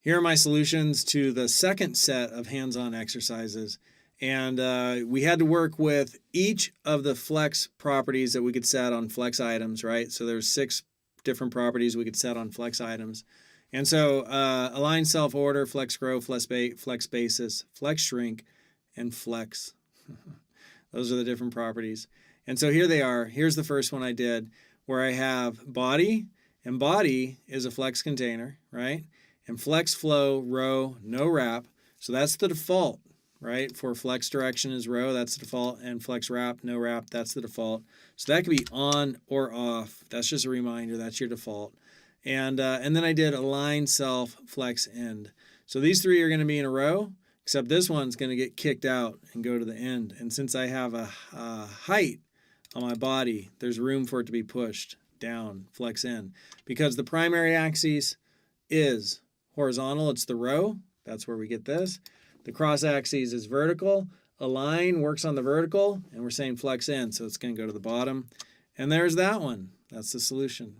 Here are my solutions to the second set of hands-on exercises. And we had to work with each of the flex properties that we could set on flex items, right? So there's 6 different properties we could set on flex items. And so align self-order, flex grow, flex basis, flex shrink, and flex. Those are the different properties. And so here they are. Here's the first one I did, where I have body, and body is a flex container, right? And flex flow, row, no wrap. So that's the default, right? For flex direction is row, that's the default, and flex wrap, no wrap, that's the default. So that could be on or off. That's just a reminder, that's your default. And then I did align self, flex end. So these 3 are going to be in a row, except this one's going to get kicked out and go to the end. And since I have a height on my body, there's room for it to be pushed down, flex in. Because the primary axis is horizontal, it's the row. That's where we get this. The cross axis is vertical. Align works on the vertical, and we're saying flex in, so it's going to go to the bottom. And there's that one. That's the solution.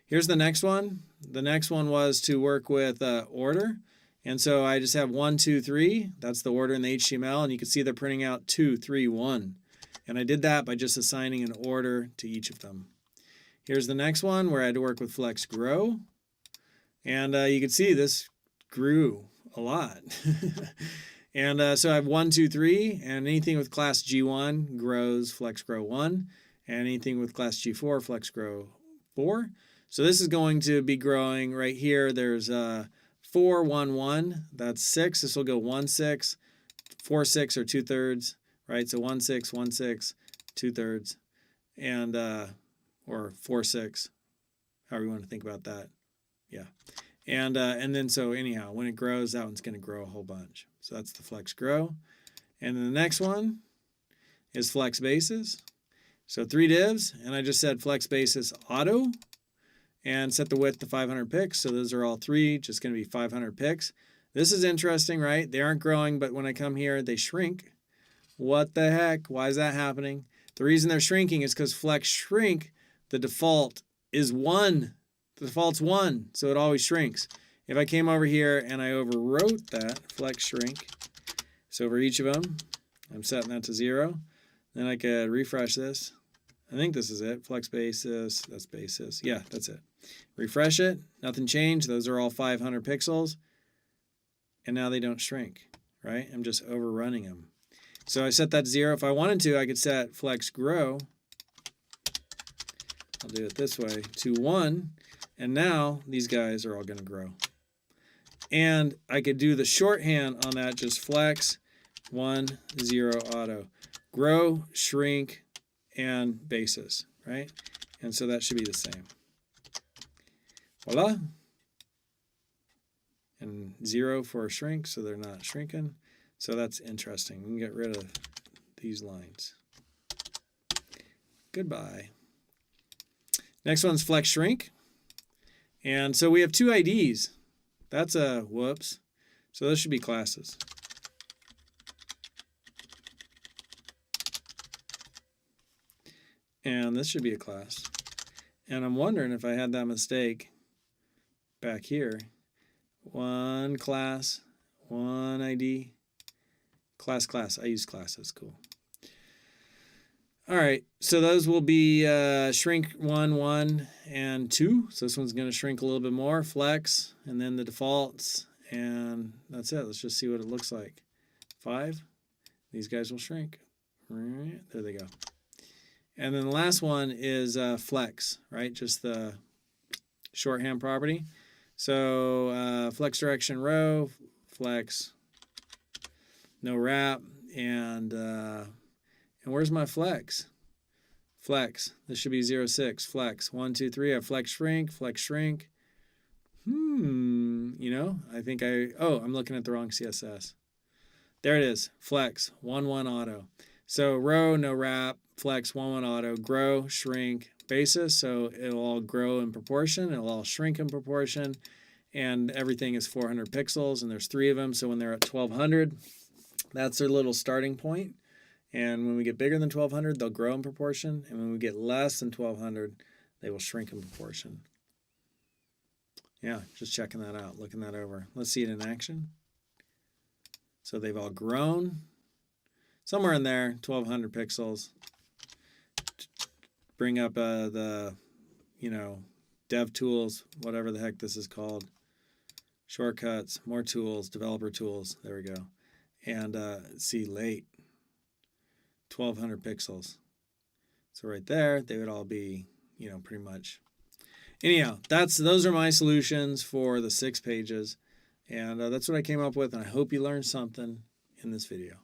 Here's the next one. The next one was to work with order. And so I just have 1, 2, 3. That's the order in the HTML, and you can see they're printing out 2, 3, 1. And I did that by just assigning an order to each of them. Here's the next one where I had to work with flex grow. And you can see this grew a lot. And so I have 1, 2, 3, and anything with class G1 grows flex grow 1, and anything with class G4 flex grow 4. So this is going to be growing right here. There's 4, 1, 1. That's 6. This will go 1, 6. 4, 6 are 2/3, right? So 1, 6, 1, 6, 2/3, and or 4, 6. However you want to think about that. Yeah. And then so anyhow, when it grows, that one's going to grow a whole bunch. So that's the flex grow. And then the next one is flex basis. So 3 divs, and I just said flex basis auto and set the width to 500 pixels. So those are all 3, just going to be 500 pixels. This is interesting, right? They aren't growing, but when I come here, they shrink. What the heck? Why is that happening? The reason they're shrinking is because flex shrink, the default is 1. The default's 1, so it always shrinks. If I came over here and I overwrote that, flex shrink, so over each of them, I'm setting that to 0. Then I could refresh this. I think this is it. Flex basis, that's basis. Yeah, that's it. Refresh it, nothing changed. Those are all 500 pixels. And now they don't shrink, right? I'm just overrunning them. So I set that to 0. If I wanted to, I could set flex grow. I'll do it this way, to 1. And now these guys are all going to grow. And I could do the shorthand on that, just flex 1, 0 auto. Grow, shrink, and basis, right? And so that should be the same. Voila. And 0 for shrink, so they're not shrinking. So that's interesting. We can get rid of these lines. Goodbye. Next one's flex shrink. And so we have 2 IDs. That's a whoops. So those should be classes. And this should be a class. And I'm wondering if I had that mistake back here. 1 class, 1 ID, class. I use class, that's cool. All right, so those will be shrink 1, 1, and 2. So this one's going to shrink a little bit more, flex, and then the defaults, and that's it. Let's just see what it looks like. 5, these guys will shrink. There they go. And then the last one is flex, right? Just the shorthand property. So flex direction row, flex, no wrap, and where's my flex? Flex. This should be 0, 6. Flex. 1, 2, 3. I have flex shrink. Flex shrink. You know, I think I'm looking at the wrong CSS. There it is. Flex. 1, 1 auto. So row, no wrap. Flex, 1, 1 auto. Grow, shrink, basis. So it'll all grow in proportion. It'll all shrink in proportion. And everything is 400 pixels. And there's 3 of them. So when they're at 1200, that's their little starting point. And when we get bigger than 1200, they'll grow in proportion. And when we get less than 1200, they will shrink in proportion. Yeah, just checking that out, looking that over. Let's see it in action. So they've all grown. Somewhere in there, 1200 pixels. Bring up the, dev tools, whatever the heck this is called. Shortcuts, more tools, developer tools. There we go. And see late, 1200 pixels. So right there, they would all be, pretty much. Anyhow, those are my solutions for the 6 pages. And that's what I came up with. And I hope you learned something in this video.